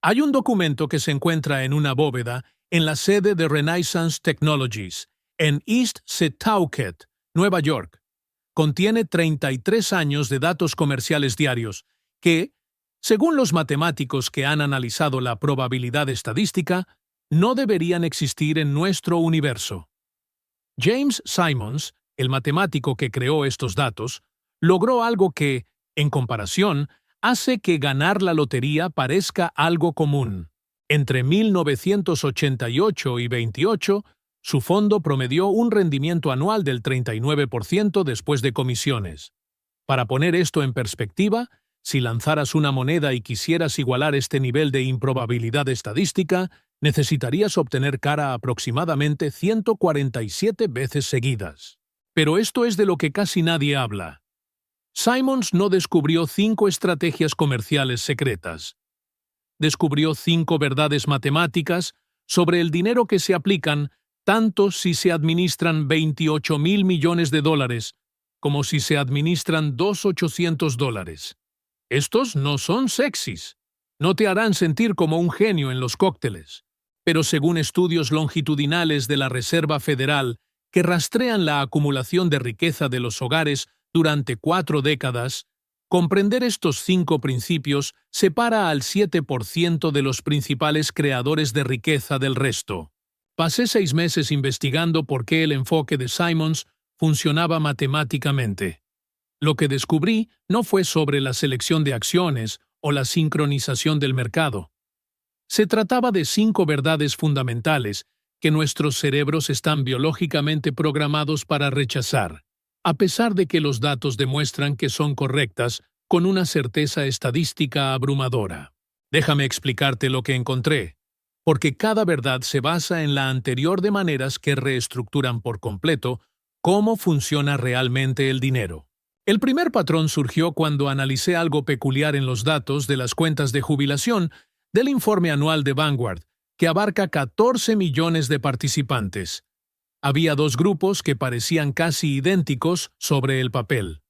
Hay un documento que se encuentra en una bóveda en la sede de Renaissance Technologies, en East Setauket, Nueva York. Contiene 33 años de datos comerciales diarios que, según los matemáticos que han analizado la probabilidad estadística, no deberían existir en nuestro universo. James Simons, el matemático que creó estos datos, logró algo que, en comparación, hace que ganar la lotería parezca algo común. Entre 1988 y 28, su fondo promedió un rendimiento anual del 39% después de comisiones. Para poner esto en perspectiva, si lanzaras una moneda y quisieras igualar este nivel de improbabilidad estadística, necesitarías obtener cara aproximadamente 147 veces seguidas. Pero esto es de lo que casi nadie habla. Simons no descubrió 5 estrategias comerciales secretas. Descubrió 5 verdades matemáticas sobre el dinero que se aplican tanto si se administran 28,000 millones de dólares como si se administran $2,800. Estos no son sexys. No te harán sentir como un genio en los cócteles. Pero según estudios longitudinales de la Reserva Federal que rastrean la acumulación de riqueza de los hogares durante 4 décadas, comprender estos 5 principios separa al 7% de los principales creadores de riqueza del resto. Pasé 6 meses investigando por qué el enfoque de Simons funcionaba matemáticamente. Lo que descubrí no fue sobre la selección de acciones o la sincronización del mercado. Se trataba de 5 verdades fundamentales que nuestros cerebros están biológicamente programados para rechazar, a pesar de que los datos demuestran que son correctas con una certeza estadística abrumadora. Déjame explicarte lo que encontré, porque cada verdad se basa en la anterior de maneras que reestructuran por completo cómo funciona realmente el dinero. El primer patrón surgió cuando analicé algo peculiar en los datos de las cuentas de jubilación del informe anual de Vanguard, que abarca 14 millones de participantes. Había 2 grupos que parecían casi idénticos sobre el papel.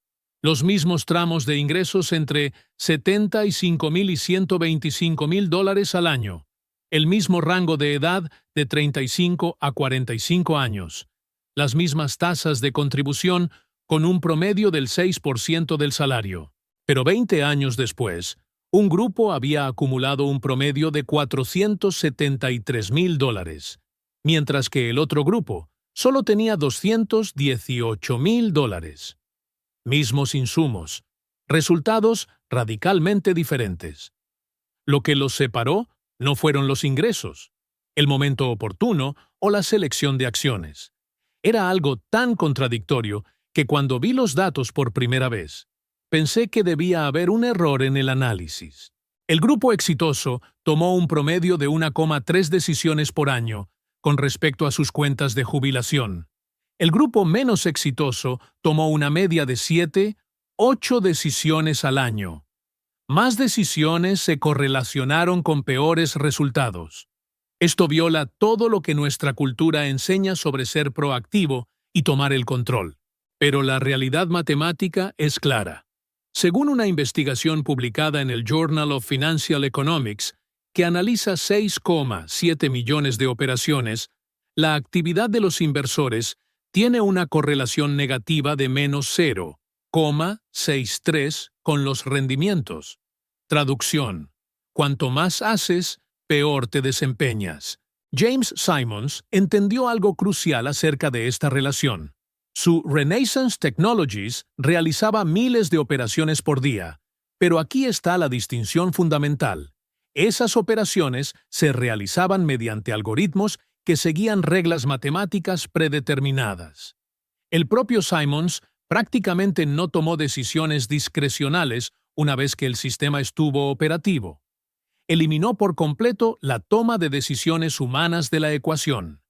Los mismos tramos de ingresos entre $75,000 y $125,000 al año. El mismo rango de edad de 35 a 45 años. Las mismas tasas de contribución con un promedio del 6% del salario. Pero 20 años después, un grupo había acumulado un promedio de $473,000, mientras que el otro grupo solo tenía $218,000. Mismos insumos, resultados radicalmente diferentes. Lo que los separó no fueron los ingresos, el momento oportuno o la selección de acciones. Era algo tan contradictorio que cuando vi los datos por primera vez, pensé que debía haber un error en el análisis. El grupo exitoso tomó un promedio de 1,3 decisiones por año con respecto a sus cuentas de jubilación. El grupo menos exitoso tomó una media de 7, 8 decisiones al año. Más decisiones se correlacionaron con peores resultados. Esto viola todo lo que nuestra cultura enseña sobre ser proactivo y tomar el control. Pero la realidad matemática es clara. Según una investigación publicada en el Journal of Financial Economics, que analiza 6,7 millones de operaciones, la actividad de los inversores tiene una correlación negativa de menos 0,63 con los rendimientos. Traducción: cuanto más haces, peor te desempeñas. James Simons entendió algo crucial acerca de esta relación. Su Renaissance Technologies realizaba miles de operaciones por día, pero aquí está la distinción fundamental. Esas operaciones se realizaban mediante algoritmos que seguían reglas matemáticas predeterminadas. El propio Simons prácticamente no tomó decisiones discrecionales una vez que el sistema estuvo operativo. Eliminó por completo la toma de decisiones humanas de la ecuación.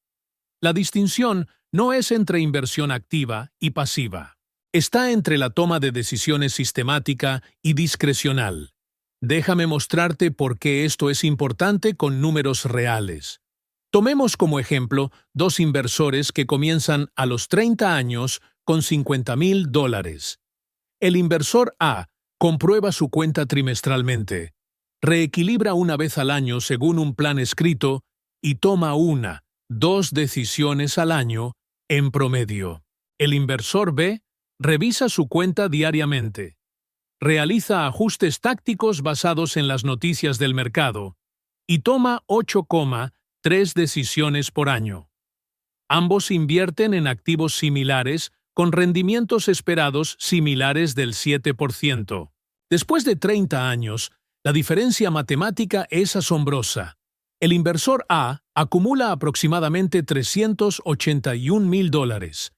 La distinción no es entre inversión activa y pasiva. Está entre la toma de decisiones sistemática y discrecional. Déjame mostrarte por qué esto es importante con números reales. Tomemos como ejemplo 2 inversores que comienzan a los 30 años con $50,000. El inversor A comprueba su cuenta trimestralmente. reequilibra una vez al año según un plan escrito y toma 2 decisiones al año en promedio. El inversor B revisa su cuenta diariamente, realiza ajustes tácticos basados en las noticias del mercado y toma 8,3 decisiones por año. Ambos invierten en activos similares con rendimientos esperados similares del 7%. Después de 30 años, la diferencia matemática es asombrosa. El inversor A acumula aproximadamente $381,000.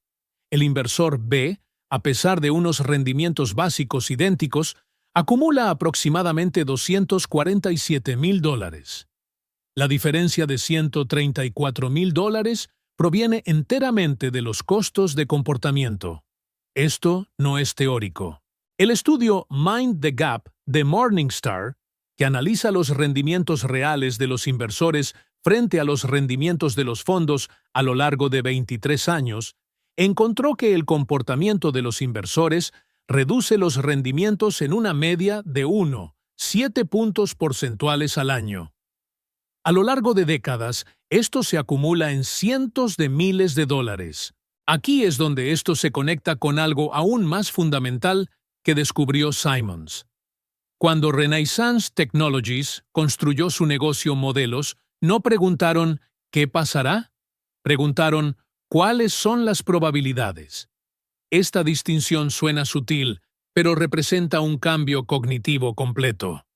El inversor B, a pesar de unos rendimientos básicos idénticos, acumula aproximadamente $247,000. La diferencia de $134,000 proviene enteramente de los costos de comportamiento. Esto no es teórico. El estudio Mind the Gap de Morningstar, que analiza los rendimientos reales de los inversores frente a los rendimientos de los fondos a lo largo de 23 años, encontró que el comportamiento de los inversores reduce los rendimientos en una media de 7 puntos porcentuales al año. A lo largo de décadas, esto se acumula en cientos de miles de dólares. Aquí es donde esto se conecta con algo aún más fundamental que descubrió Simons. Cuando Renaissance Technologies construyó su negocio Modelos, no preguntaron ¿qué pasará? Preguntaron ¿cuáles son las probabilidades? Esta distinción suena sutil, pero representa un cambio cognitivo completo.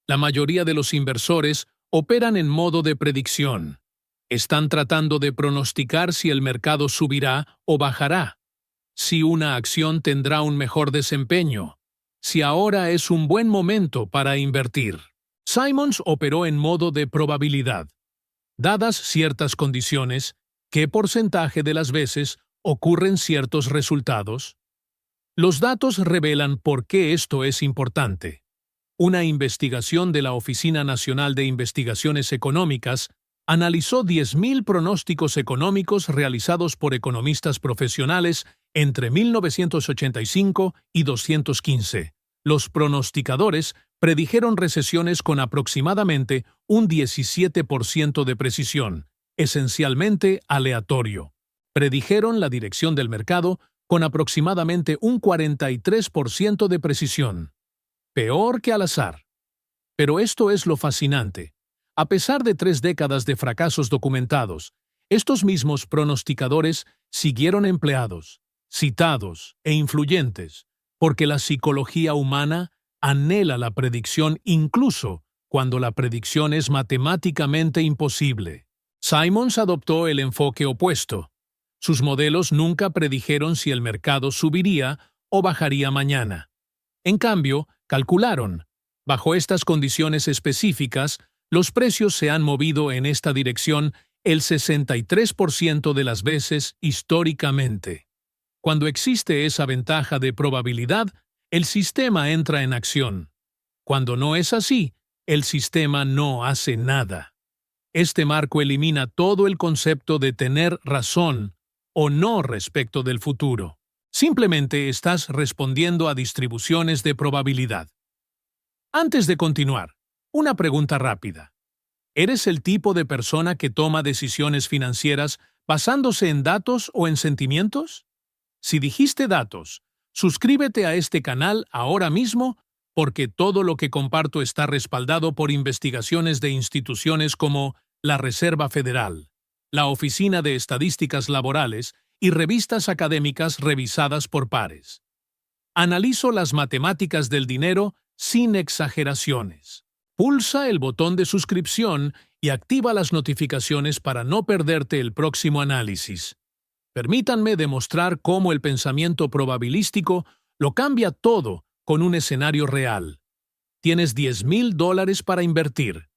La mayoría de los inversores operan en modo de predicción. Están tratando de pronosticar si el mercado subirá o bajará, si una acción tendrá un mejor desempeño, si ahora es un buen momento para invertir. Simons operó en modo de probabilidad. Dadas ciertas condiciones, ¿qué porcentaje de las veces ocurren ciertos resultados? Los datos revelan por qué esto es importante. Una investigación de la Oficina Nacional de Investigaciones Económicas analizó 10,000 pronósticos económicos realizados por economistas profesionales entre 1985 y 2015. Los pronosticadores predijeron recesiones con aproximadamente un 17% de precisión, esencialmente aleatorio. Predijeron la dirección del mercado con aproximadamente un 43% de precisión. Peor que al azar. Pero esto es lo fascinante. A pesar de 3 décadas de fracasos documentados, estos mismos pronosticadores siguieron empleados, citados e influyentes, porque la psicología humana anhela la predicción incluso cuando la predicción es matemáticamente imposible. Simons adoptó el enfoque opuesto. Sus modelos nunca predijeron si el mercado subiría o bajaría mañana. En cambio, calcularon, bajo estas condiciones específicas, los precios se han movido en esta dirección el 63% de las veces históricamente. Cuando existe esa ventaja de probabilidad, el sistema entra en acción. Cuando no es así, el sistema no hace nada. Este marco elimina todo el concepto de tener razón o no respecto del futuro. Simplemente estás respondiendo a distribuciones de probabilidad. Antes de continuar, una pregunta rápida. ¿Eres el tipo de persona que toma decisiones financieras basándose en datos o en sentimientos? Si dijiste datos, suscríbete a este canal ahora mismo porque todo lo que comparto está respaldado por investigaciones de instituciones como la Reserva Federal, la Oficina de Estadísticas Laborales y revistas académicas revisadas por pares. Analizo las matemáticas del dinero sin exageraciones. Pulsa el botón de suscripción y activa las notificaciones para no perderte el próximo análisis. Permítanme demostrar cómo el pensamiento probabilístico lo cambia todo con un escenario real. Tienes $10,000 para invertir.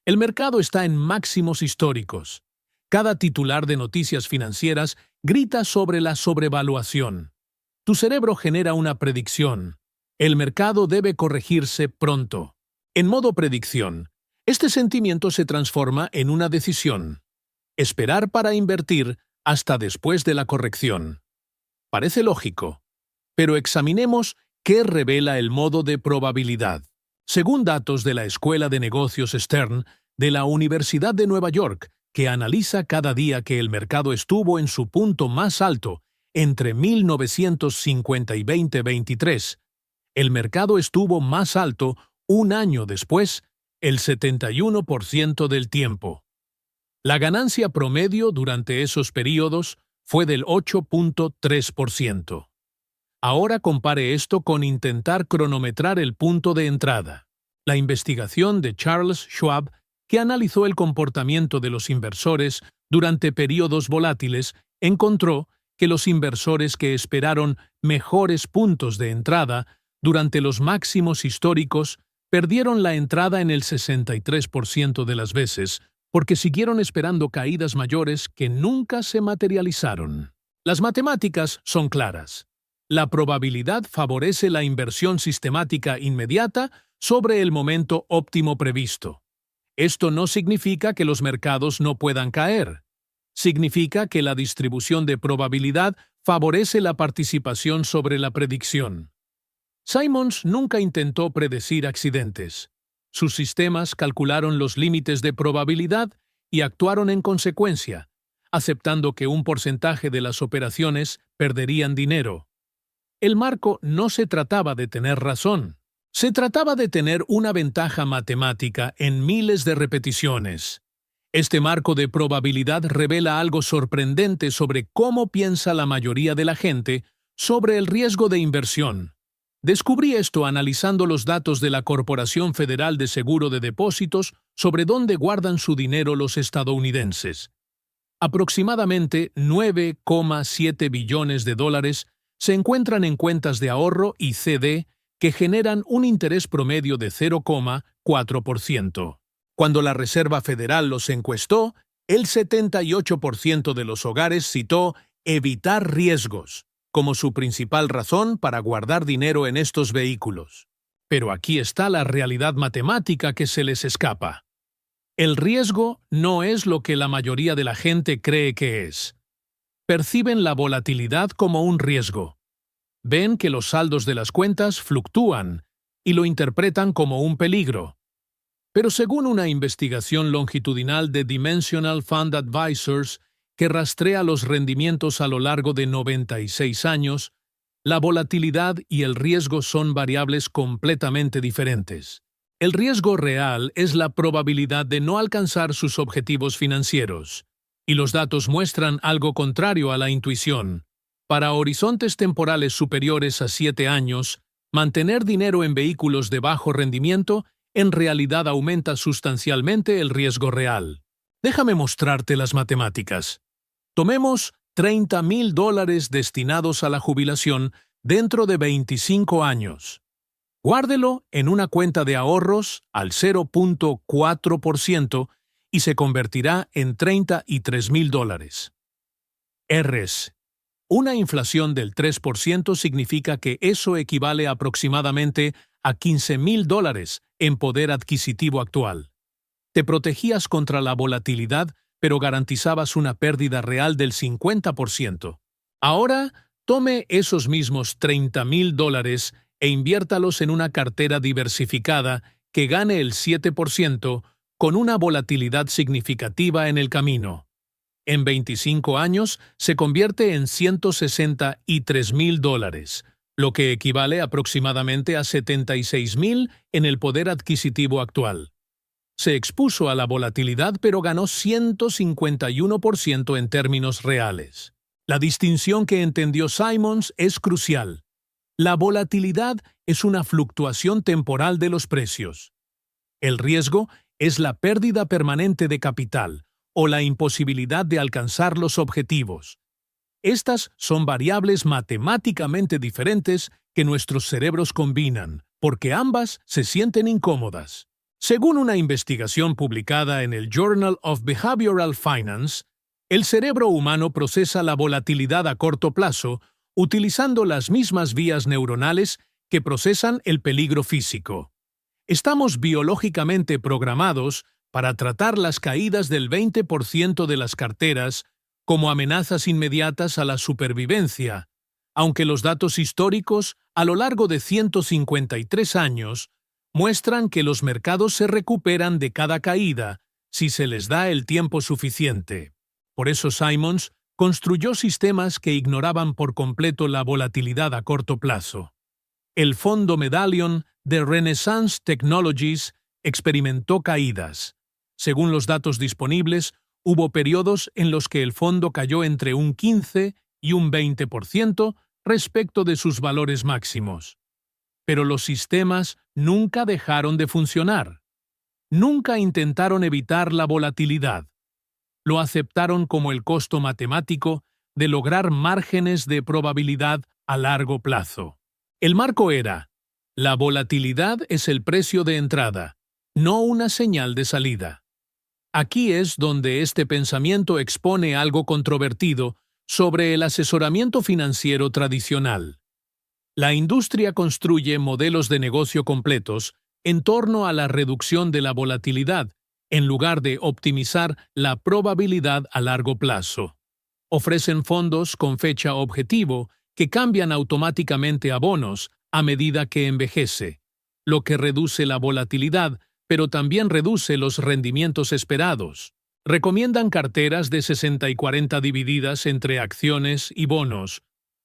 El mercado está en máximos históricos. Cada titular de noticias financieras grita sobre la sobrevaluación. Tu cerebro genera una predicción. El mercado debe corregirse pronto. En modo predicción, este sentimiento se transforma en una decisión. Esperar para invertir hasta después de la corrección. Parece lógico, pero examinemos qué revela el modo de probabilidad. Según datos de la Escuela de Negocios Stern de la Universidad de Nueva York, que analiza cada día que el mercado estuvo en su punto más alto entre 1950 y 2023, el mercado estuvo más alto un año después, el 71% del tiempo. La ganancia promedio durante esos periodos fue del 8.3%. Ahora compare esto con intentar cronometrar el punto de entrada. La investigación de Charles Schwab, que analizó el comportamiento de los inversores durante periodos volátiles, encontró que los inversores que esperaron mejores puntos de entrada durante los máximos históricos perdieron la entrada en el 63% de las veces, porque siguieron esperando caídas mayores que nunca se materializaron. Las matemáticas son claras. La probabilidad favorece la inversión sistemática inmediata sobre el momento óptimo previsto. Esto no significa que los mercados no puedan caer. Significa que la distribución de probabilidad favorece la participación sobre la predicción. Simons nunca intentó predecir accidentes. Sus sistemas calcularon los límites de probabilidad y actuaron en consecuencia, aceptando que un porcentaje de las operaciones perderían dinero. El marco no se trataba de tener razón. Se trataba de tener una ventaja matemática en miles de repeticiones. Este marco de probabilidad revela algo sorprendente sobre cómo piensa la mayoría de la gente sobre el riesgo de inversión. Descubrí esto analizando los datos de la Corporación Federal de Seguro de Depósitos sobre dónde guardan su dinero los estadounidenses. Aproximadamente 9,7 billones de dólares se encuentran en cuentas de ahorro y CD que generan un interés promedio de 0,4%. Cuando la Reserva Federal los encuestó, el 78% de los hogares citó evitar riesgos como su principal razón para guardar dinero en estos vehículos. Pero aquí está la realidad matemática que se les escapa. El riesgo no es lo que la mayoría de la gente cree que es. Perciben la volatilidad como un riesgo. Ven que los saldos de las cuentas fluctúan y lo interpretan como un peligro. Pero según una investigación longitudinal de Dimensional Fund Advisors que rastrea los rendimientos a lo largo de 96 años, la volatilidad y el riesgo son variables completamente diferentes. El riesgo real es la probabilidad de no alcanzar sus objetivos financieros, y los datos muestran algo contrario a la intuición. Para horizontes temporales superiores a 7 años, mantener dinero en vehículos de bajo rendimiento en realidad aumenta sustancialmente el riesgo real. Déjame mostrarte las matemáticas. Tomemos $30,000 destinados a la jubilación dentro de 25 años. Guárdelo en una cuenta de ahorros al 0.4% y se convertirá en $33,000. Rs. Una inflación del 3% significa que eso equivale aproximadamente a $15,000 en poder adquisitivo actual. Te protegías contra la volatilidad, pero garantizabas una pérdida real del 50%. Ahora, tome esos mismos $30,000 e inviértalos en una cartera diversificada que gane el 7% con una volatilidad significativa en el camino. En 25 años se convierte en $163,000, lo que equivale aproximadamente a $76,000 en el poder adquisitivo actual. Se expuso a la volatilidad pero ganó 151% en términos reales. La distinción que entendió Simons es crucial. La volatilidad es una fluctuación temporal de los precios. El riesgo es la pérdida permanente de capital o la imposibilidad de alcanzar los objetivos. Estas son variables matemáticamente diferentes que nuestros cerebros combinan, porque ambas se sienten incómodas. Según una investigación publicada en el Journal of Behavioral Finance, el cerebro humano procesa la volatilidad a corto plazo utilizando las mismas vías neuronales que procesan el peligro físico. Estamos biológicamente programados para tratar las caídas del 20% de las carteras como amenazas inmediatas a la supervivencia, aunque los datos históricos a lo largo de 153 años muestran que los mercados se recuperan de cada caída si se les da el tiempo suficiente. Por eso Simons construyó sistemas que ignoraban por completo la volatilidad a corto plazo. El fondo Medallion de Renaissance Technologies experimentó caídas. Según los datos disponibles, hubo periodos en los que el fondo cayó entre un 15 y un 20% respecto de sus valores máximos. Pero los sistemas nunca dejaron de funcionar. Nunca intentaron evitar la volatilidad. Lo aceptaron como el costo matemático de lograr márgenes de probabilidad a largo plazo. El marco era: la volatilidad es el precio de entrada, no una señal de salida. Aquí es donde este pensamiento expone algo controvertido sobre el asesoramiento financiero tradicional. La industria construye modelos de negocio completos en torno a la reducción de la volatilidad, en lugar de optimizar la probabilidad a largo plazo. Ofrecen fondos con fecha objetivo que cambian automáticamente a bonos a medida que envejece, lo que reduce la volatilidad, pero también reduce los rendimientos esperados. Recomiendan carteras de 60-40 divididas entre acciones y bonos,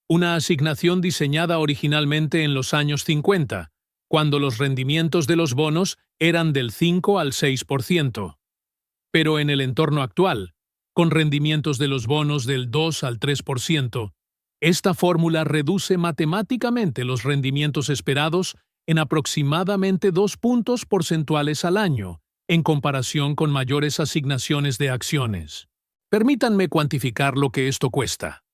una asignación diseñada originalmente en los años 50, cuando los rendimientos de los bonos eran del 5 al 6%. Pero en el entorno actual, con rendimientos de los bonos del 2 al 3%, esta fórmula reduce matemáticamente los rendimientos esperados en aproximadamente 2 puntos porcentuales al año, en comparación con mayores asignaciones de acciones. Permítanme cuantificar lo que esto cuesta.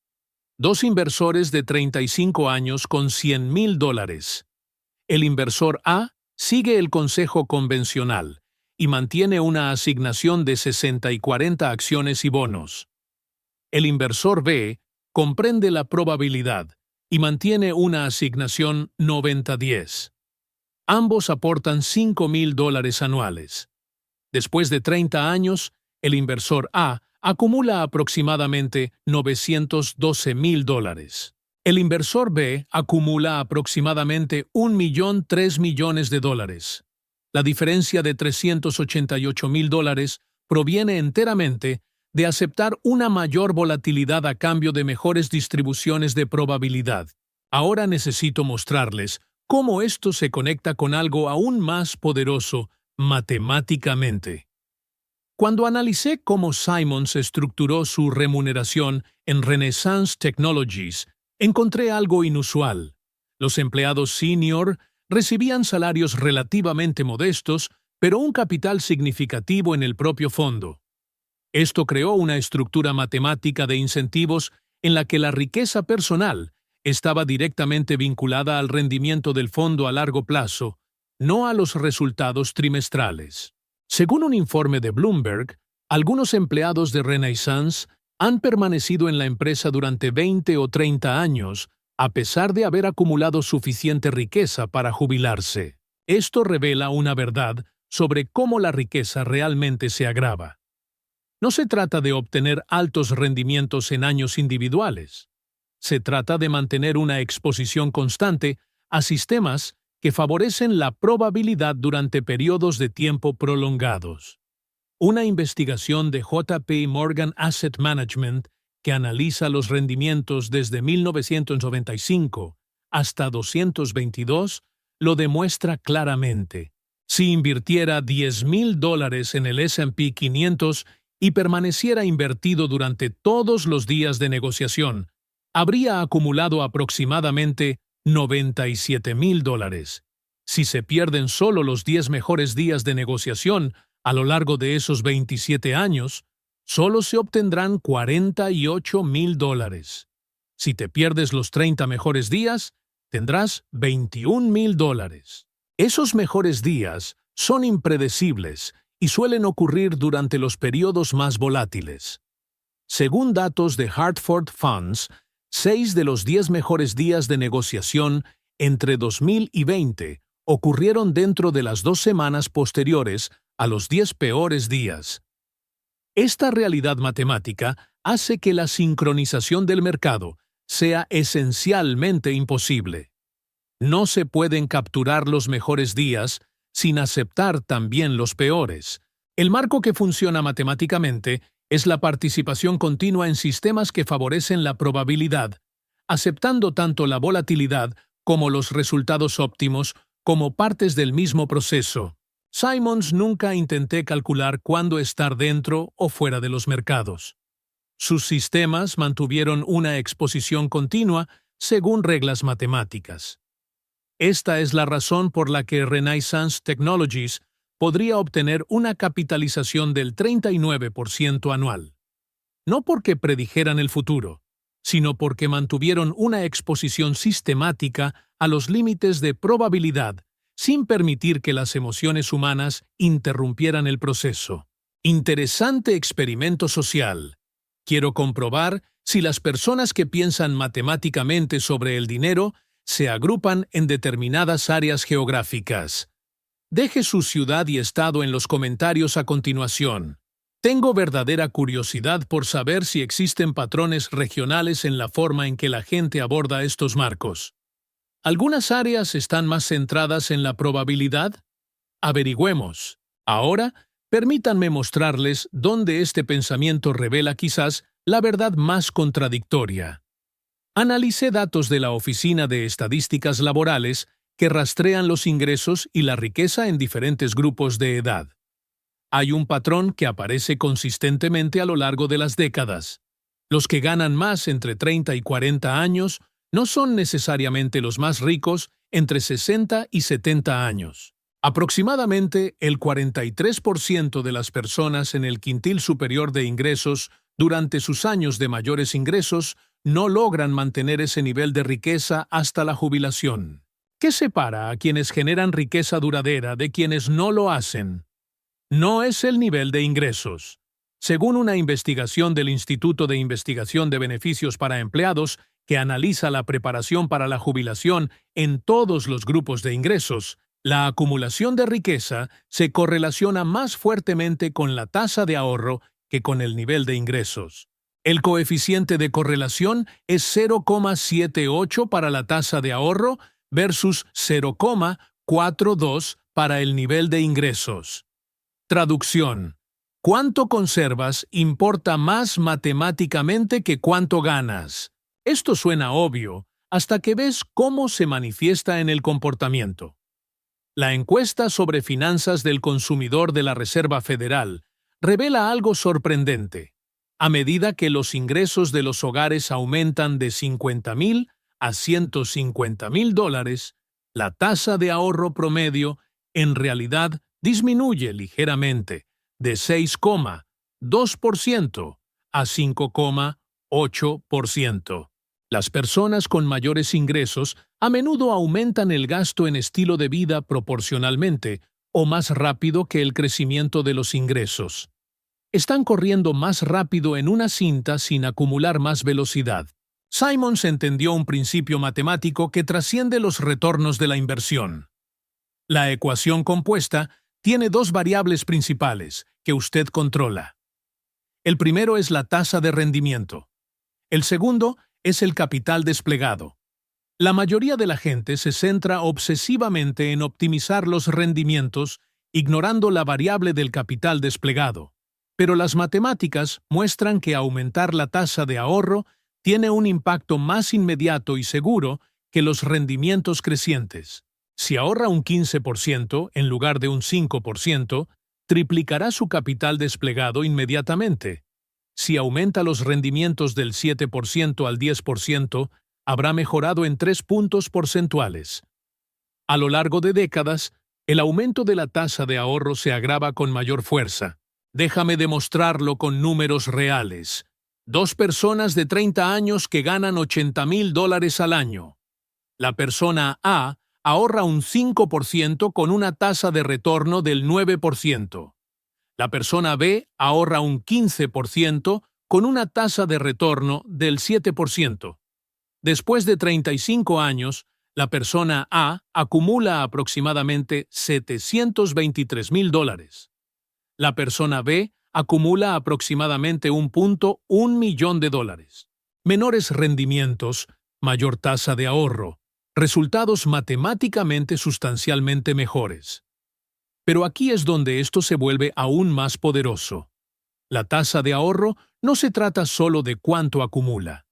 2 inversores de 35 años con $100,000. El inversor A sigue el consejo convencional y mantiene una asignación de 60-40 acciones y bonos. El inversor B comprende la probabilidad y mantiene una asignación 90-10. Ambos aportan $5,000 anuales. Después de 30 años, el inversor A acumula aproximadamente $912,000. El inversor B acumula aproximadamente $1,003,000,000. La diferencia de $388,000 proviene enteramente de aceptar una mayor volatilidad a cambio de mejores distribuciones de probabilidad. Ahora necesito mostrarles cómo esto se conecta con algo aún más poderoso matemáticamente. Cuando analicé cómo Simons estructuró su remuneración en Renaissance Technologies, encontré algo inusual. Los empleados senior recibían salarios relativamente modestos, pero un capital significativo en el propio fondo. Esto creó una estructura matemática de incentivos en la que la riqueza personal estaba directamente vinculada al rendimiento del fondo a largo plazo, no a los resultados trimestrales. Según un informe de Bloomberg, algunos empleados de Renaissance han permanecido en la empresa durante 20 o 30 años, a pesar de haber acumulado suficiente riqueza para jubilarse. Esto revela una verdad sobre cómo la riqueza realmente se agrava. No se trata de obtener altos rendimientos en años individuales. Se trata de mantener una exposición constante a sistemas que favorecen la probabilidad durante periodos de tiempo prolongados. Una investigación de JP Morgan Asset Management que analiza los rendimientos desde 1995 hasta 222 lo demuestra claramente. Si invirtiera $10,000 en el S&P 500 y permaneciera invertido durante todos los días de negociación, habría acumulado aproximadamente $97,000. Si se pierden solo los 10 mejores días de negociación a lo largo de esos 27 años, solo se obtendrán $48,000. Si te pierdes los 30 mejores días, tendrás $21,000. Esos mejores días son impredecibles y suelen ocurrir durante los periodos más volátiles. Según datos de Hartford Funds, 6 de los 10 mejores días de negociación entre 2020 ocurrieron dentro de las 2 semanas posteriores a los 10 peores días. Esta realidad matemática hace que la sincronización del mercado sea esencialmente imposible. No se pueden capturar los mejores días sin aceptar también los peores. El marco que funciona matemáticamente es la participación continua en sistemas que favorecen la probabilidad, aceptando tanto la volatilidad como los resultados óptimos como partes del mismo proceso. Simons nunca intenté calcular cuándo estar dentro o fuera de los mercados. Sus sistemas mantuvieron una exposición continua según reglas matemáticas. Esta es la razón por la que Renaissance Technologies podría obtener una capitalización del 39% anual. No porque predijeran el futuro, sino porque mantuvieron una exposición sistemática a los límites de probabilidad, sin permitir que las emociones humanas interrumpieran el proceso. Interesante experimento social. Quiero comprobar si las personas que piensan matemáticamente sobre el dinero se agrupan en determinadas áreas geográficas. Deje su ciudad y estado en los comentarios a continuación. Tengo verdadera curiosidad por saber si existen patrones regionales en la forma en que la gente aborda estos marcos. ¿Algunas áreas están más centradas en la probabilidad? Averigüemos. Ahora, permítanme mostrarles dónde este pensamiento revela quizás la verdad más contradictoria. Analicé datos de la Oficina de Estadísticas Laborales que rastrean los ingresos y la riqueza en diferentes grupos de edad. Hay un patrón que aparece consistentemente a lo largo de las décadas. Los que ganan más entre 30 y 40 años no son necesariamente los más ricos entre 60 y 70 años. Aproximadamente el 43% de las personas en el quintil superior de ingresos durante sus años de mayores ingresos no logran mantener ese nivel de riqueza hasta la jubilación. ¿Qué separa a quienes generan riqueza duradera de quienes no lo hacen? No es el nivel de ingresos. Según una investigación del Instituto de Investigación de Beneficios para Empleados, que analiza la preparación para la jubilación en todos los grupos de ingresos, la acumulación de riqueza se correlaciona más fuertemente con la tasa de ahorro que con el nivel de ingresos. El coeficiente de correlación es 0,78 para la tasa de ahorro versus 0,42 para el nivel de ingresos. Traducción. Cuánto conservas importa más matemáticamente que cuánto ganas. Esto suena obvio hasta que ves cómo se manifiesta en el comportamiento. La encuesta sobre finanzas del consumidor de la Reserva Federal revela algo sorprendente. A medida que los ingresos de los hogares aumentan de $50,000 a $150,000, la tasa de ahorro promedio en realidad disminuye ligeramente de 6,2% a 5,8%. Las personas con mayores ingresos a menudo aumentan el gasto en estilo de vida proporcionalmente o más rápido que el crecimiento de los ingresos. Están corriendo más rápido en una cinta sin acumular más velocidad. Simons entendió un principio matemático que trasciende los retornos de la inversión. La ecuación compuesta tiene dos variables principales que usted controla. El primero es la tasa de rendimiento. El segundo es el capital desplegado. La mayoría de la gente se centra obsesivamente en optimizar los rendimientos, ignorando la variable del capital desplegado. Pero las matemáticas muestran que aumentar la tasa de ahorro tiene un impacto más inmediato y seguro que los rendimientos crecientes. Si ahorra un 15% en lugar de un 5%, triplicará su capital desplegado inmediatamente. Si aumenta los rendimientos del 7% al 10%, habrá mejorado en 3 puntos porcentuales. A lo largo de décadas, el aumento de la tasa de ahorro se agrava con mayor fuerza. Déjame demostrarlo con números reales. 2 personas de 30 años que ganan $80,000 al año. La persona A ahorra un 5% con una tasa de retorno del 9%. La persona B ahorra un 15% con una tasa de retorno del 7%. Después de 35 años, la persona A acumula aproximadamente $723,000. La persona B acumula aproximadamente $1 millón. Menores rendimientos, mayor tasa de ahorro, resultados matemáticamente sustancialmente mejores. Pero aquí es donde esto se vuelve aún más poderoso. La tasa de ahorro no se trata solo de cuánto acumula.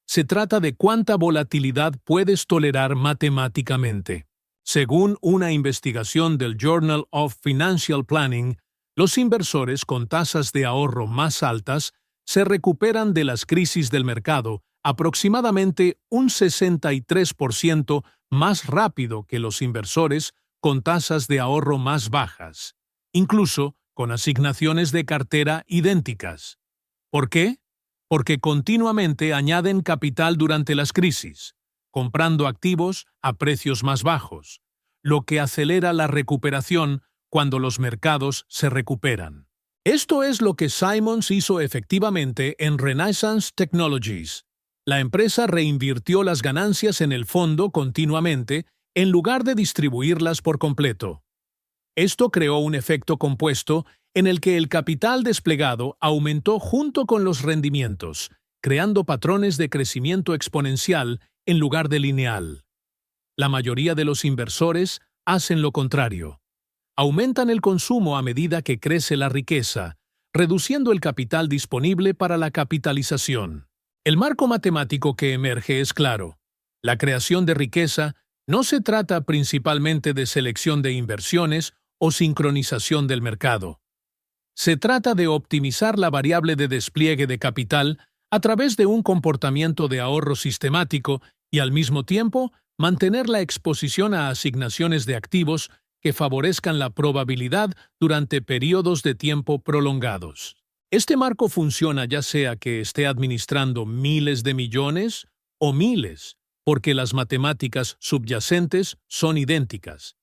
Se trata de cuánta volatilidad puedes tolerar matemáticamente. Según una investigación del Journal of Financial Planning, los inversores con tasas de ahorro más altas se recuperan de las crisis del mercado aproximadamente un 63% más rápido que los inversores con tasas de ahorro más bajas, incluso con asignaciones de cartera idénticas. ¿Por qué? Porque continuamente añaden capital durante las crisis, comprando activos a precios más bajos, lo que acelera la recuperación cuando los mercados se recuperan. Esto es lo que Simons hizo efectivamente en Renaissance Technologies. La empresa reinvirtió las ganancias en el fondo continuamente en lugar de distribuirlas por completo. Esto creó un efecto compuesto en el que el capital desplegado aumentó junto con los rendimientos, creando patrones de crecimiento exponencial en lugar de lineal. La mayoría de los inversores hacen lo contrario. Aumentan el consumo a medida que crece la riqueza, reduciendo el capital disponible para la capitalización. El marco matemático que emerge es claro. La creación de riqueza no se trata principalmente de selección de inversiones o sincronización del mercado. Se trata de optimizar la variable de despliegue de capital a través de un comportamiento de ahorro sistemático y al mismo tiempo mantener la exposición a asignaciones de activos que favorezcan la probabilidad durante periodos de tiempo prolongados. Este marco funciona ya sea que esté administrando miles de millones o miles, porque las matemáticas subyacentes son idénticas.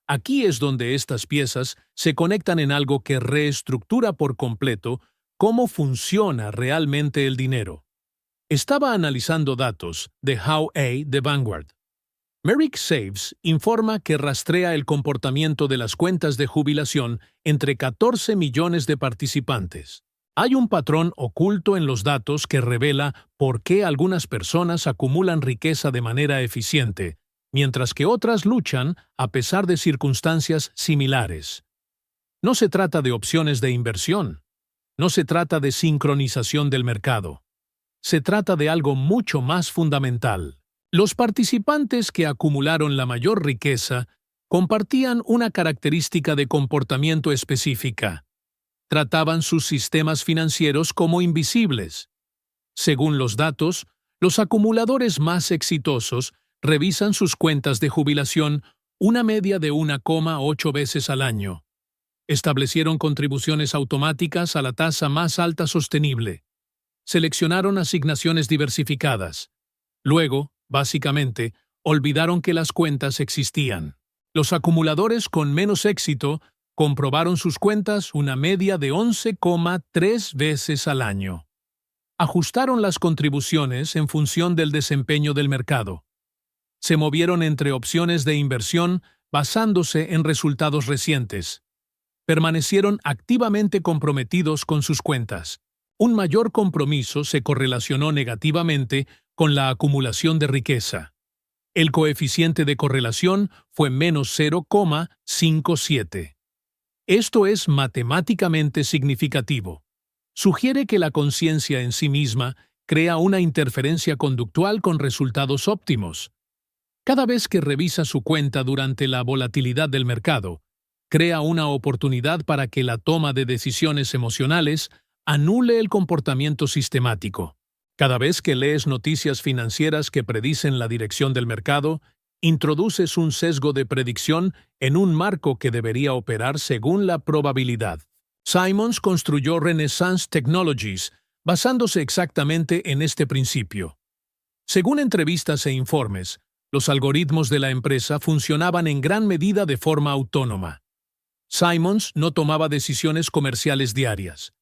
Aquí es donde estas piezas se conectan en algo que reestructura por completo cómo funciona realmente el dinero. Estaba analizando datos de How A de Vanguard. Merrick Saves informa que rastrea el comportamiento de las cuentas de jubilación entre 14 millones de participantes. Hay un patrón oculto en los datos que revela por qué algunas personas acumulan riqueza de manera eficiente, mientras que otras luchan a pesar de circunstancias similares. No se trata de opciones de inversión. No se trata de sincronización del mercado. Se trata de algo mucho más fundamental. Los participantes que acumularon la mayor riqueza compartían una característica de comportamiento específica. Trataban sus sistemas financieros como invisibles. Según los datos, los acumuladores más exitosos revisan sus cuentas de jubilación una media de 1,8 veces al año. Establecieron contribuciones automáticas a la tasa más alta sostenible. Seleccionaron asignaciones diversificadas. Luego, básicamente, olvidaron que las cuentas existían. Los acumuladores con menos éxito comprobaron sus cuentas una media de 11,3 veces al año. Ajustaron las contribuciones en función del desempeño del mercado. Se movieron entre opciones de inversión basándose en resultados recientes. Permanecieron activamente comprometidos con sus cuentas. Un mayor compromiso se correlacionó negativamente con la acumulación de riqueza. El coeficiente de correlación fue menos 0,57. Esto es matemáticamente significativo. Sugiere que la conciencia en sí misma crea una interferencia conductual con resultados óptimos. Cada vez que revisa su cuenta durante la volatilidad del mercado, crea una oportunidad para que la toma de decisiones emocionales anule el comportamiento sistemático. Cada vez que lees noticias financieras que predicen la dirección del mercado, introduces un sesgo de predicción en un marco que debería operar según la probabilidad. Simons construyó Renaissance Technologies basándose exactamente en este principio. Según entrevistas e informes, los algoritmos de la empresa funcionaban en gran medida de forma autónoma. Simons no tomaba decisiones comerciales diarias.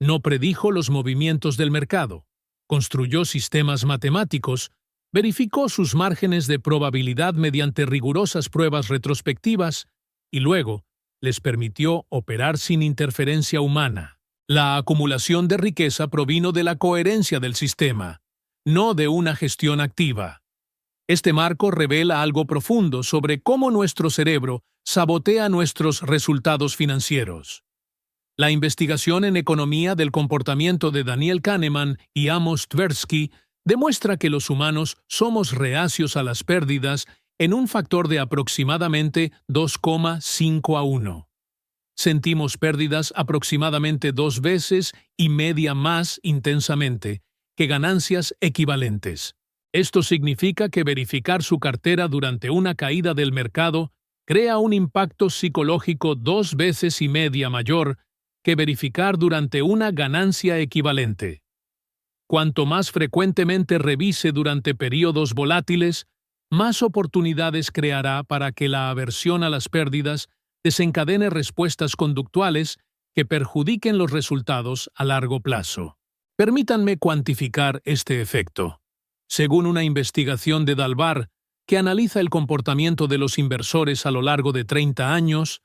No predijo los movimientos del mercado. Construyó sistemas matemáticos, verificó sus márgenes de probabilidad mediante rigurosas pruebas retrospectivas y luego les permitió operar sin interferencia humana. La acumulación de riqueza provino de la coherencia del sistema, no de una gestión activa. Este marco revela algo profundo sobre cómo nuestro cerebro sabotea nuestros resultados financieros. La investigación en economía del comportamiento de Daniel Kahneman y Amos Tversky demuestra que los humanos somos reacios a las pérdidas en un factor de aproximadamente 2,5 a 1. Sentimos pérdidas aproximadamente 2 veces y media más intensamente que ganancias equivalentes. Esto significa que verificar su cartera durante una caída del mercado crea un impacto psicológico 2 veces y media mayor que verificar durante una ganancia equivalente. Cuanto más frecuentemente revise durante periodos volátiles, más oportunidades creará para que la aversión a las pérdidas desencadene respuestas conductuales que perjudiquen los resultados a largo plazo. Permítanme cuantificar este efecto. Según una investigación de Dalbar, que analiza el comportamiento de los inversores a lo largo de 30 años,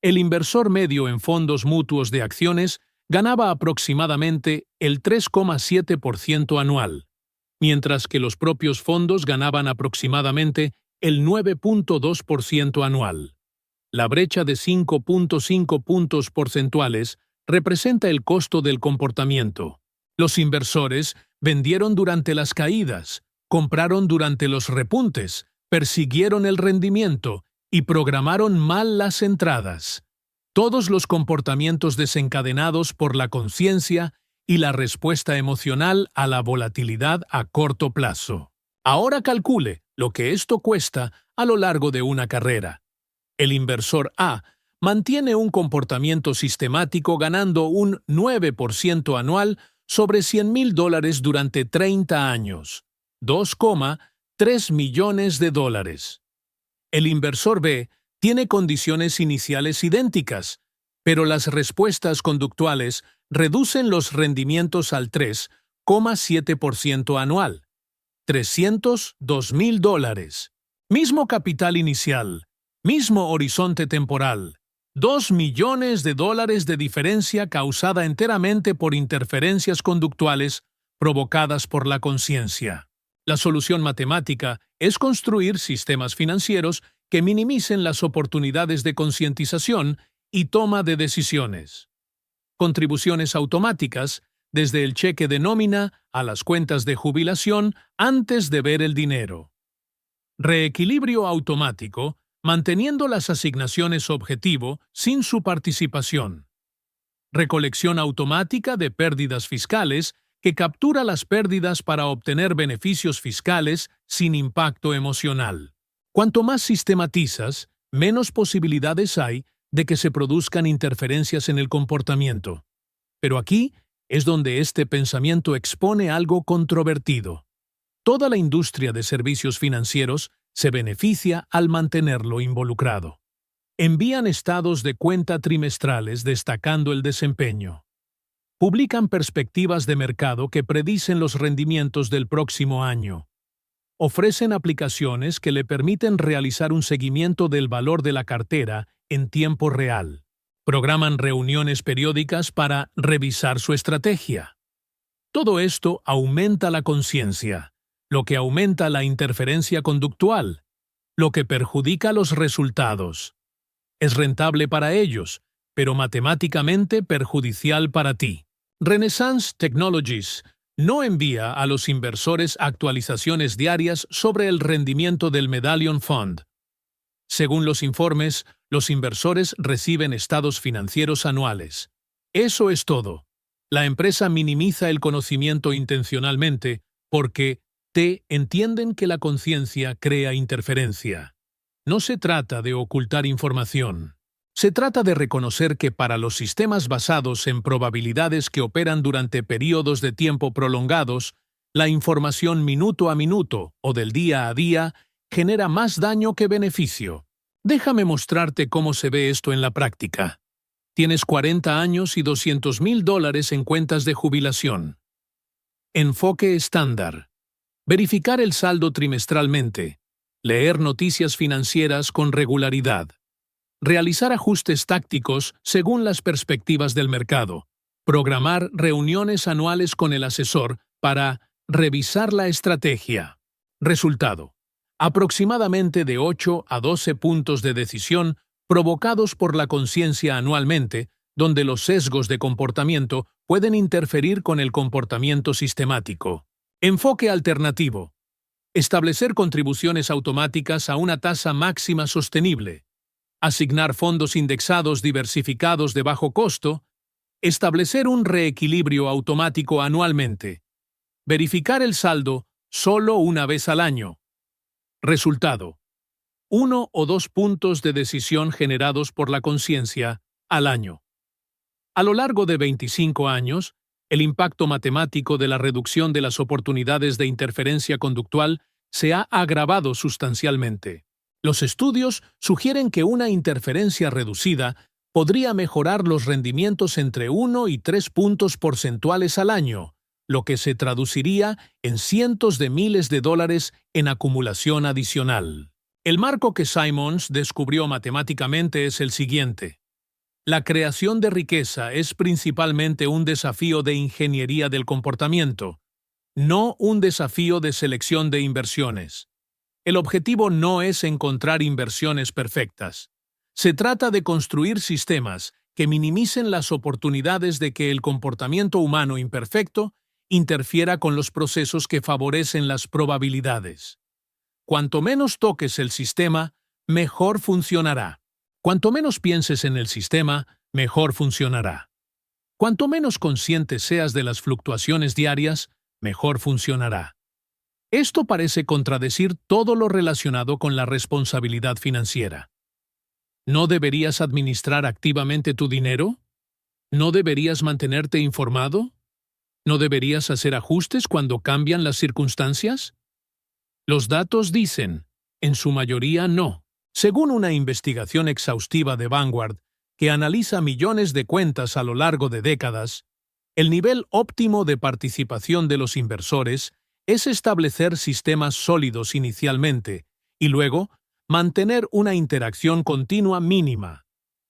el inversor medio en fondos mutuos de acciones ganaba aproximadamente el 3,7% anual, mientras que los propios fondos ganaban aproximadamente el 9,2% anual. La brecha de 5,5 puntos porcentuales representa el costo del comportamiento. Los inversores vendieron durante las caídas, compraron durante los repuntes, persiguieron el rendimiento y programaron mal las entradas. Todos los comportamientos desencadenados por la conciencia y la respuesta emocional a la volatilidad a corto plazo. Ahora calcule lo que esto cuesta a lo largo de una carrera. El inversor A mantiene un comportamiento sistemático ganando un 9% anual sobre $100,000 durante 30 años, 2,3 millones de dólares. El inversor B tiene condiciones iniciales idénticas, pero las respuestas conductuales reducen los rendimientos al 3,7% anual, $302,000. Mismo capital inicial, mismo horizonte temporal, $2 millones de diferencia causada enteramente por interferencias conductuales provocadas por la conciencia. La solución matemática es construir sistemas financieros que minimicen las oportunidades de concientización y toma de decisiones. Contribuciones automáticas, desde el cheque de nómina a las cuentas de jubilación antes de ver el dinero. Reequilibrio automático, manteniendo las asignaciones objetivo sin su participación. Recolección automática de pérdidas fiscales que captura las pérdidas para obtener beneficios fiscales sin impacto emocional. Cuanto más sistematizas, menos posibilidades hay de que se produzcan interferencias en el comportamiento. Pero aquí es donde este pensamiento expone algo controvertido. Toda la industria de servicios financieros se beneficia al mantenerlo involucrado. Envían estados de cuenta trimestrales destacando el desempeño. Publican perspectivas de mercado que predicen los rendimientos del próximo año. Ofrecen aplicaciones que le permiten realizar un seguimiento del valor de la cartera en tiempo real. Programan reuniones periódicas para revisar su estrategia. Todo esto aumenta la conciencia, lo que aumenta la interferencia conductual, lo que perjudica los resultados. Es rentable para ellos, pero matemáticamente perjudicial para ti. Renaissance Technologies no envía a los inversores actualizaciones diarias sobre el rendimiento del Medallion Fund. Según los informes, los inversores reciben estados financieros anuales. Eso es todo. La empresa minimiza el conocimiento intencionalmente porque entienden que la conciencia crea interferencia. No se trata de ocultar información. Se trata de reconocer que para los sistemas basados en probabilidades que operan durante periodos de tiempo prolongados, la información minuto a minuto o del día a día genera más daño que beneficio. Déjame mostrarte cómo se ve esto en la práctica. Tienes 40 años y $200,000 en cuentas de jubilación. Enfoque estándar. Verificar el saldo trimestralmente. Leer noticias financieras con regularidad. Realizar ajustes tácticos según las perspectivas del mercado. Programar reuniones anuales con el asesor para revisar la estrategia. Resultado. Aproximadamente de 8 a 12 puntos de decisión provocados por la conciencia anualmente, donde los sesgos de comportamiento pueden interferir con el comportamiento sistemático. Enfoque alternativo. Establecer contribuciones automáticas a una tasa máxima sostenible. Asignar fondos indexados diversificados de bajo costo. Establecer un reequilibrio automático anualmente. Verificar el saldo solo una vez al año. Resultado: 1 o 2 puntos de decisión generados por la conciencia al año. A lo largo de 25 años, el impacto matemático de la reducción de las oportunidades de interferencia conductual se ha agravado sustancialmente. Los estudios sugieren que una interferencia reducida podría mejorar los rendimientos entre 1 y 3 puntos porcentuales al año, lo que se traduciría en cientos de miles de dólares en acumulación adicional. El marco que Simons descubrió matemáticamente es el siguiente. La creación de riqueza es principalmente un desafío de ingeniería del comportamiento, no un desafío de selección de inversiones. El objetivo no es encontrar inversiones perfectas. Se trata de construir sistemas que minimicen las oportunidades de que el comportamiento humano imperfecto interfiera con los procesos que favorecen las probabilidades. Cuanto menos toques el sistema, mejor funcionará. Cuanto menos pienses en el sistema, mejor funcionará. Cuanto menos consciente seas de las fluctuaciones diarias, mejor funcionará. Esto parece contradecir todo lo relacionado con la responsabilidad financiera. ¿No deberías administrar activamente tu dinero? ¿No deberías mantenerte informado? ¿No deberías hacer ajustes cuando cambian las circunstancias? Los datos dicen, en su mayoría no. Según una investigación exhaustiva de Vanguard, que analiza millones de cuentas a lo largo de décadas, el nivel óptimo de participación de los inversores es establecer sistemas sólidos inicialmente y luego mantener una interacción continua mínima,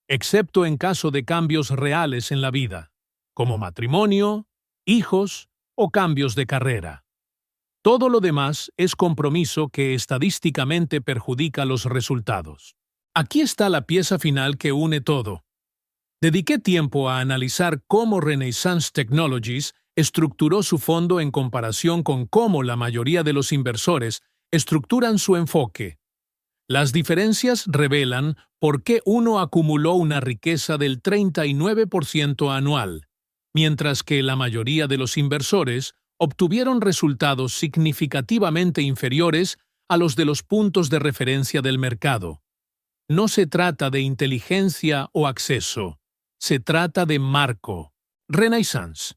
excepto en caso de cambios reales en la vida, como matrimonio, hijos o cambios de carrera. Todo lo demás es compromiso que estadísticamente perjudica los resultados. Aquí está la pieza final que une todo. Dediqué tiempo a analizar cómo Renaissance Technologies estructuró su fondo en comparación con cómo la mayoría de los inversores estructuran su enfoque. Las diferencias revelan por qué uno acumuló una riqueza del 39% anual, mientras que la mayoría de los inversores obtuvieron resultados significativamente inferiores a los de los puntos de referencia del mercado. No se trata de inteligencia o acceso, se trata de marco. Renaissance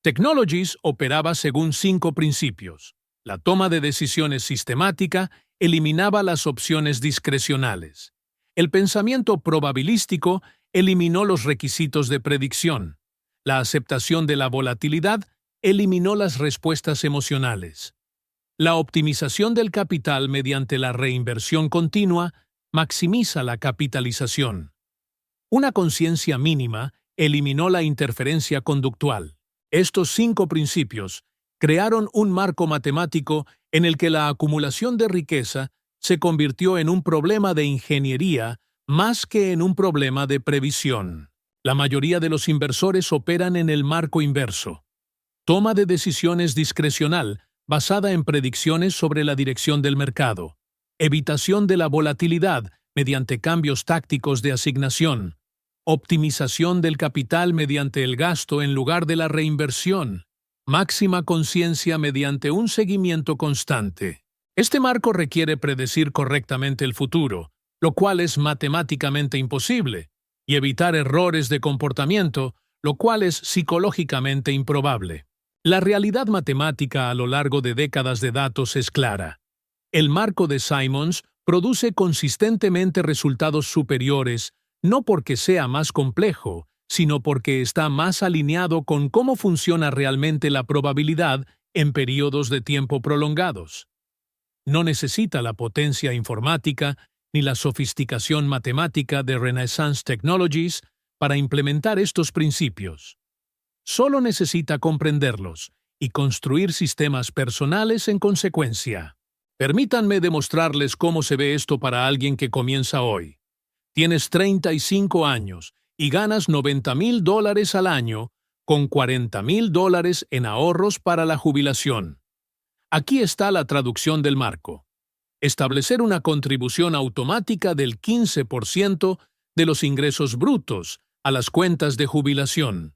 Technologies operaba según 5 principios. La toma de decisiones sistemática eliminaba las opciones discrecionales. El pensamiento probabilístico eliminó los requisitos de predicción. La aceptación de la volatilidad eliminó las respuestas emocionales. La optimización del capital mediante la reinversión continua maximiza la capitalización. Una conciencia mínima eliminó la interferencia conductual. Estos 5 principios crearon un marco matemático en el que la acumulación de riqueza se convirtió en un problema de ingeniería más que en un problema de previsión. La mayoría de los inversores operan en el marco inverso. Toma de decisiones discrecional basada en predicciones sobre la dirección del mercado. Evitación de la volatilidad mediante cambios tácticos de asignación. Optimización del capital mediante el gasto en lugar de la reinversión. Máxima conciencia mediante un seguimiento constante. Este marco requiere predecir correctamente el futuro, lo cual es matemáticamente imposible, y evitar errores de comportamiento, lo cual es psicológicamente improbable. La realidad matemática a lo largo de décadas de datos es clara. El marco de Simons produce consistentemente resultados superiores, no porque sea más complejo, sino porque está más alineado con cómo funciona realmente la probabilidad en periodos de tiempo prolongados. No necesita la potencia informática ni la sofisticación matemática de Renaissance Technologies para implementar estos principios. Solo necesita comprenderlos y construir sistemas personales en consecuencia. Permítanme demostrarles cómo se ve esto para alguien que comienza hoy. Tienes 35 años y ganas $90,000 al año con $40,000 en ahorros para la jubilación. Aquí está la traducción del marco. Establecer una contribución automática del 15% de los ingresos brutos a las cuentas de jubilación.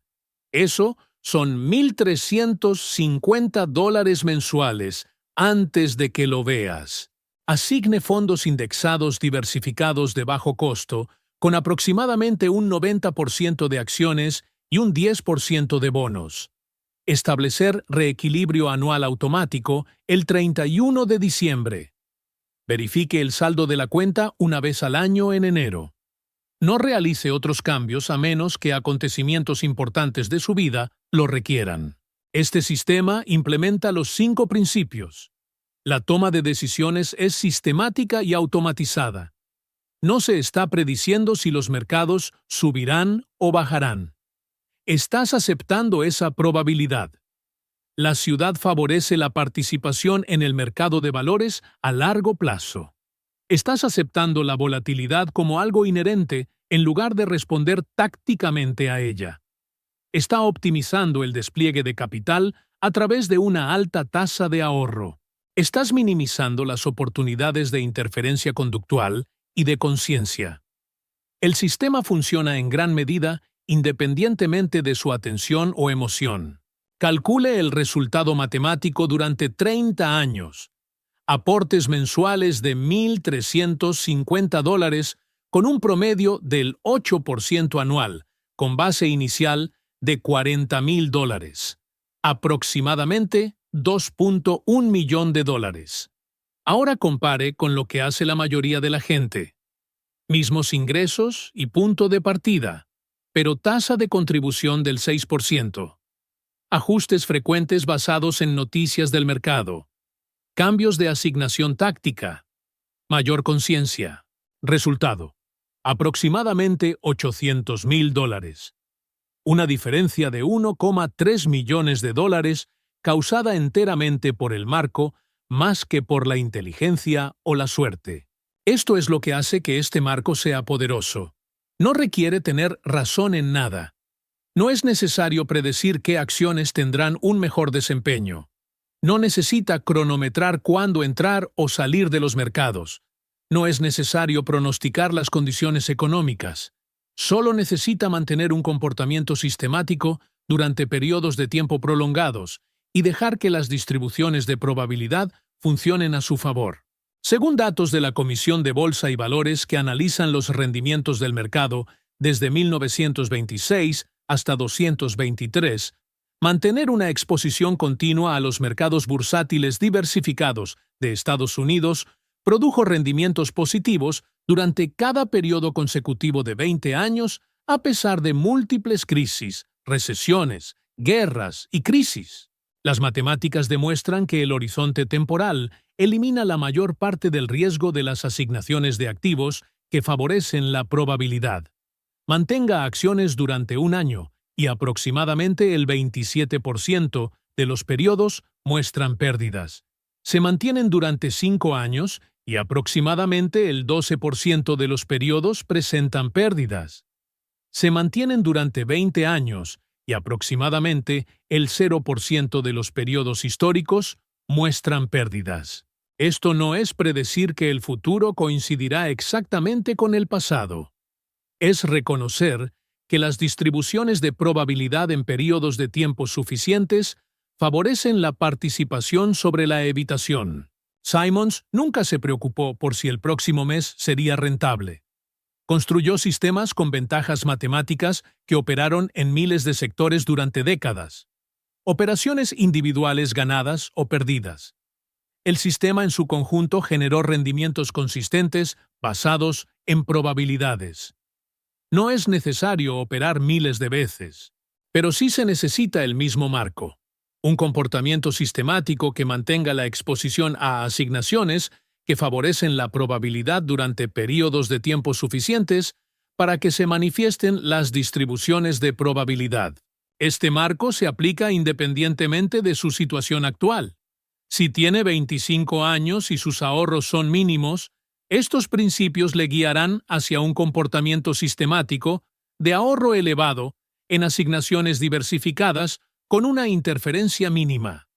Eso son $1,350 mensuales antes de que lo veas. Asigne fondos indexados diversificados de bajo costo con aproximadamente un 90% de acciones y un 10% de bonos. Establecer reequilibrio anual automático el 31 de diciembre. Verifique el saldo de la cuenta una vez al año en enero. No realice otros cambios a menos que acontecimientos importantes de su vida lo requieran. Este sistema implementa los 5 principios. La toma de decisiones es sistemática y automatizada. No se está prediciendo si los mercados subirán o bajarán. Estás aceptando esa probabilidad. La ciudad favorece la participación en el mercado de valores a largo plazo. Estás aceptando la volatilidad como algo inherente en lugar de responder tácticamente a ella. Está optimizando el despliegue de capital a través de una alta tasa de ahorro. Estás minimizando las oportunidades de interferencia conductual y de conciencia. El sistema funciona en gran medida independientemente de su atención o emoción. Calcule el resultado matemático durante 30 años. Aportes mensuales de $1,350 con un promedio del 8% anual, con base inicial de $40,000. Aproximadamente $2.1 millón. Ahora compare con lo que hace la mayoría de la gente. Mismos ingresos y punto de partida, pero tasa de contribución del 6%. Ajustes frecuentes basados en noticias del mercado. Cambios de asignación táctica. Mayor conciencia. Resultado: aproximadamente $800,000. Una diferencia de $1,3 millones causada enteramente por el marco más que por la inteligencia o la suerte. Esto es lo que hace que este marco sea poderoso. No requiere tener razón en nada. No es necesario predecir qué acciones tendrán un mejor desempeño. No necesita cronometrar cuándo entrar o salir de los mercados. No es necesario pronosticar las condiciones económicas. Solo necesita mantener un comportamiento sistemático durante periodos de tiempo prolongados y dejar que las distribuciones de probabilidad funcionen a su favor. Según datos de la Comisión de Bolsa y Valores que analizan los rendimientos del mercado desde 1926 hasta 223, mantener una exposición continua a los mercados bursátiles diversificados de Estados Unidos produjo rendimientos positivos durante cada periodo consecutivo de 20 años a pesar de múltiples crisis, recesiones, guerras y crisis. Las matemáticas demuestran que el horizonte temporal elimina la mayor parte del riesgo de las asignaciones de activos que favorecen la probabilidad. Mantenga acciones durante un año y aproximadamente el 27% de los periodos muestran pérdidas. Se mantienen durante 5 años y aproximadamente el 12% de los periodos presentan pérdidas. Se mantienen durante 20 años y aproximadamente el 0% de los periodos históricos muestran pérdidas. Esto no es predecir que el futuro coincidirá exactamente con el pasado. Es reconocer que las distribuciones de probabilidad en periodos de tiempo suficientes favorecen la participación sobre la evitación. Simons nunca se preocupó por si el próximo mes sería rentable. Construyó sistemas con ventajas matemáticas que operaron en miles de sectores durante décadas. Operaciones individuales ganadas o perdidas. El sistema en su conjunto generó rendimientos consistentes basados en probabilidades. No es necesario operar miles de veces, pero sí se necesita el mismo marco. Un comportamiento sistemático que mantenga la exposición a asignaciones que favorecen la probabilidad durante periodos de tiempo suficientes para que se manifiesten las distribuciones de probabilidad. Este marco se aplica independientemente de su situación actual. Si tiene 25 años y sus ahorros son mínimos, Estos principios le guiarán hacia un comportamiento sistemático de ahorro elevado en asignaciones diversificadas con una interferencia mínima.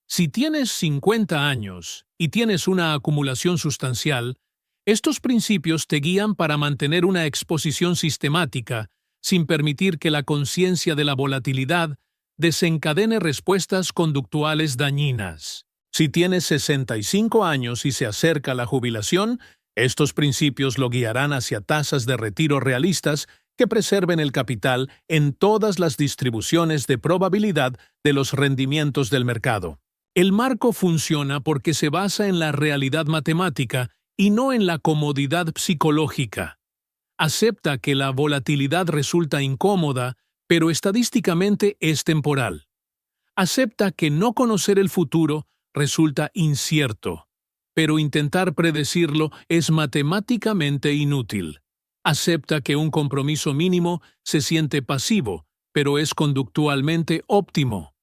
Si tienes 50 años y tienes una acumulación sustancial, estos principios te guían para mantener una exposición sistemática sin permitir que la conciencia de la volatilidad desencadene respuestas conductuales dañinas. Si tienes 65 años y se acerca la jubilación, estos principios lo guiarán hacia tasas de retiro realistas que preserven el capital en todas las distribuciones de probabilidad de los rendimientos del mercado. El marco funciona porque se basa en la realidad matemática y no en la comodidad psicológica. Acepta que la volatilidad resulta incómoda, pero estadísticamente es temporal. Acepta que no conocer el futuro resulta incierto, pero intentar predecirlo es matemáticamente inútil. Acepta que un compromiso mínimo se siente pasivo, pero es conductualmente óptimo.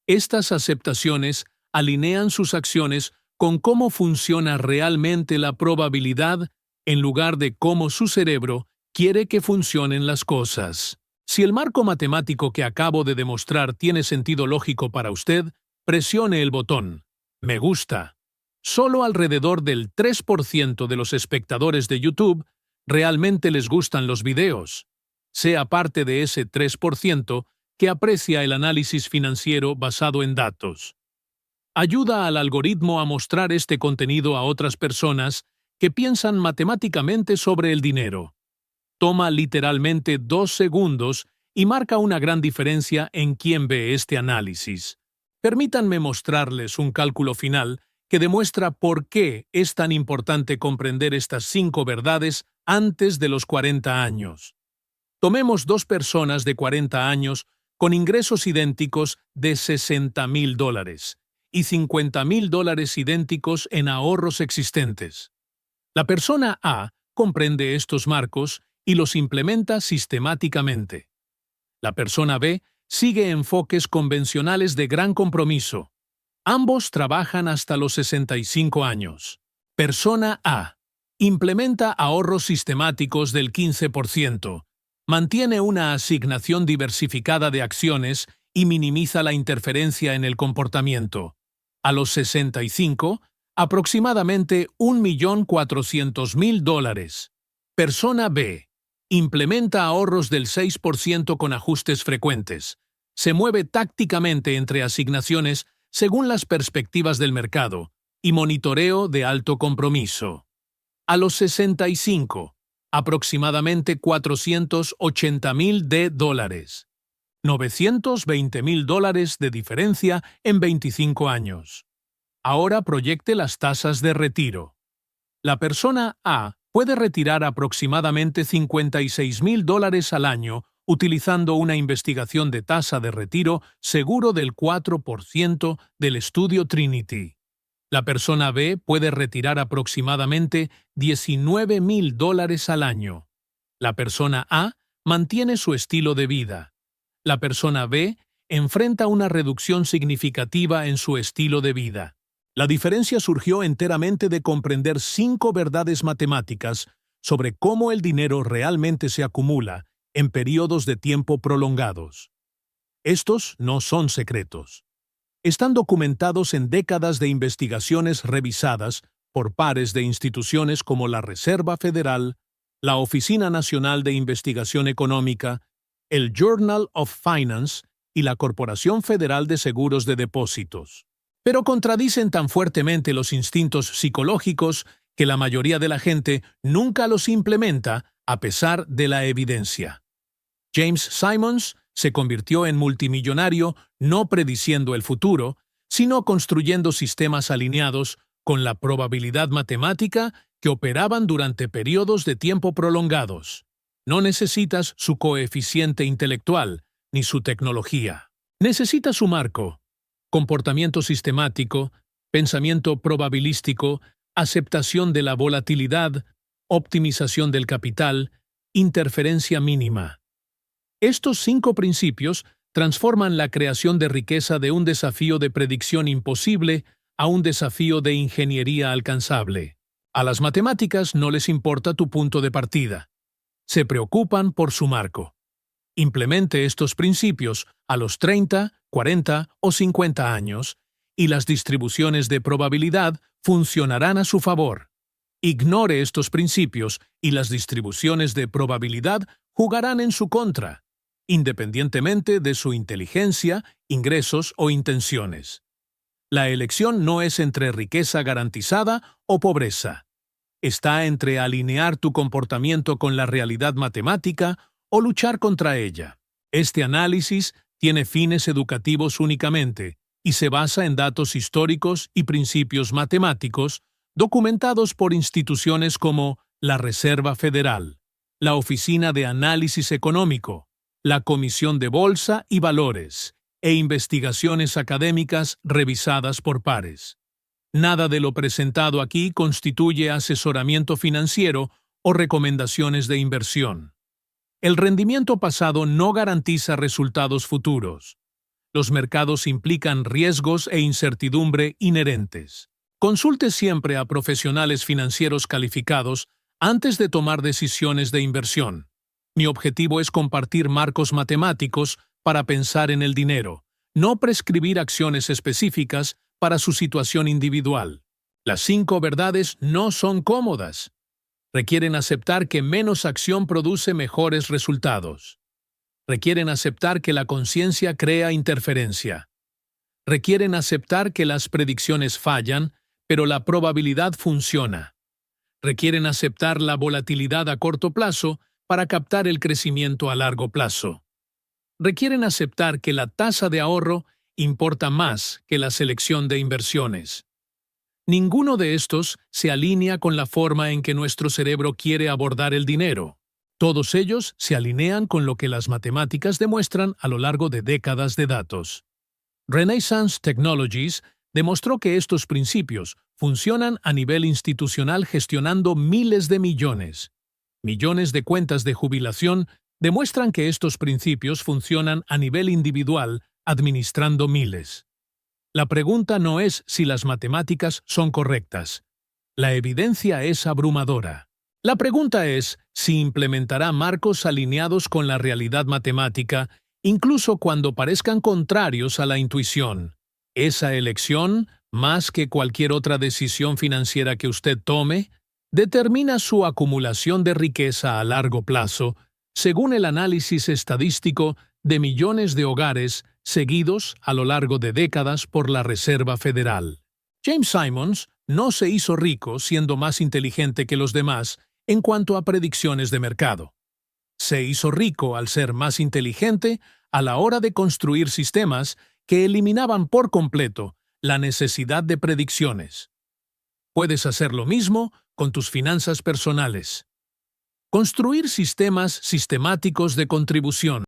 Estas aceptaciones alinean sus acciones con cómo funciona realmente la probabilidad en lugar de cómo su cerebro quiere que funcionen las cosas. Si el marco matemático que acabo de demostrar tiene sentido lógico para usted, presione el botón Me gusta. Solo alrededor del 3% de los espectadores de YouTube realmente les gustan los videos. Sea parte de ese 3% que aprecia el análisis financiero basado en datos. Ayuda al algoritmo a mostrar este contenido a otras personas que piensan matemáticamente sobre el dinero. Toma literalmente 2 segundos y marca una gran diferencia en quién ve este análisis. Permítanme mostrarles un cálculo final que demuestra por qué es tan importante comprender estas 5 verdades antes de los 40 años. Tomemos 2 personas de 40 años con ingresos idénticos de $60,000 y $50,000 idénticos en ahorros existentes. La persona A comprende estos marcos y los implementa sistemáticamente. La persona B sigue enfoques convencionales de gran compromiso. Ambos trabajan hasta los 65 años. Persona A implementa ahorros sistemáticos del 15%, mantiene una asignación diversificada de acciones y minimiza la interferencia en el comportamiento. A los 65, aproximadamente $1,400,000. Persona B implementa ahorros del 6% con ajustes frecuentes. Se mueve tácticamente entre asignaciones según las perspectivas del mercado y monitoreo de alto compromiso. A los 65, aproximadamente $480,000. $920,000 de diferencia en 25 años. Ahora proyecte las tasas de retiro. La persona A puede retirar aproximadamente $56,000 al año utilizando una investigación de tasa de retiro seguro del 4% del estudio Trinity. La persona B puede retirar aproximadamente $19,000 al año. La persona A mantiene su estilo de vida. La persona B enfrenta una reducción significativa en su estilo de vida. La diferencia surgió enteramente de comprender 5 verdades matemáticas sobre cómo el dinero realmente se acumula en periodos de tiempo prolongados. Estos no son secretos. Están documentados en décadas de investigaciones revisadas por pares de instituciones como la Reserva Federal, la Oficina Nacional de Investigación Económica, el Journal of Finance y la Corporación Federal de Seguros de Depósitos. Pero contradicen tan fuertemente los instintos psicológicos que la mayoría de la gente nunca los implementa a pesar de la evidencia. James Simons se convirtió en multimillonario no prediciendo el futuro, sino construyendo sistemas alineados con la probabilidad matemática que operaban durante periodos de tiempo prolongados. No necesitas su coeficiente intelectual ni su tecnología. Necesitas su marco. Comportamiento sistemático, pensamiento probabilístico, aceptación de la volatilidad, optimización del capital, interferencia mínima. Estos 5 principios transforman la creación de riqueza de un desafío de predicción imposible a un desafío de ingeniería alcanzable. A las matemáticas no les importa tu punto de partida. Se preocupan por su marco. Implemente estos principios a los 30, 40 o 50 años y las distribuciones de probabilidad funcionarán a su favor. Ignore estos principios y las distribuciones de probabilidad jugarán en su contra, independientemente de su inteligencia, ingresos o intenciones. La elección no es entre riqueza garantizada o pobreza. Está entre alinear tu comportamiento con la realidad matemática o luchar contra ella. Este análisis tiene fines educativos únicamente y se basa en datos históricos y principios matemáticos documentados por instituciones como la Reserva Federal, la Oficina de Análisis Económico, la Comisión de Bolsa y Valores, e investigaciones académicas revisadas por pares. Nada de lo presentado aquí constituye asesoramiento financiero o recomendaciones de inversión. El rendimiento pasado no garantiza resultados futuros. Los mercados implican riesgos e incertidumbre inherentes. Consulte siempre a profesionales financieros calificados antes de tomar decisiones de inversión. Mi objetivo es compartir marcos matemáticos para pensar en el dinero, no prescribir acciones específicas para su situación individual. Las 5 verdades no son cómodas. Requieren aceptar que menos acción produce mejores resultados. Requieren aceptar que la conciencia crea interferencia. Requieren aceptar que las predicciones fallan, pero la probabilidad funciona. Requieren aceptar la volatilidad a corto plazo para captar el crecimiento a largo plazo. Requieren aceptar que la tasa de ahorro importa más que la selección de inversiones. Ninguno de estos se alinea con la forma en que nuestro cerebro quiere abordar el dinero. Todos ellos se alinean con lo que las matemáticas demuestran a lo largo de décadas de datos. Renaissance Technologies demostró que estos principios funcionan a nivel institucional gestionando miles de millones. Millones de cuentas de jubilación demuestran que estos principios funcionan a nivel individual administrando miles. La pregunta no es si las matemáticas son correctas. La evidencia es abrumadora. La pregunta es si implementará marcos alineados con la realidad matemática, incluso cuando parezcan contrarios a la intuición. Esa elección, más que cualquier otra decisión financiera que usted tome, determina su acumulación de riqueza a largo plazo, según el análisis estadístico de millones de hogares seguidos a lo largo de décadas por la Reserva Federal. James Simons no se hizo rico siendo más inteligente que los demás en cuanto a predicciones de mercado. Se hizo rico al ser más inteligente a la hora de construir sistemas que eliminaban por completo la necesidad de predicciones. Puedes hacer lo mismo con tus finanzas personales. Construir sistemas sistemáticos de contribución.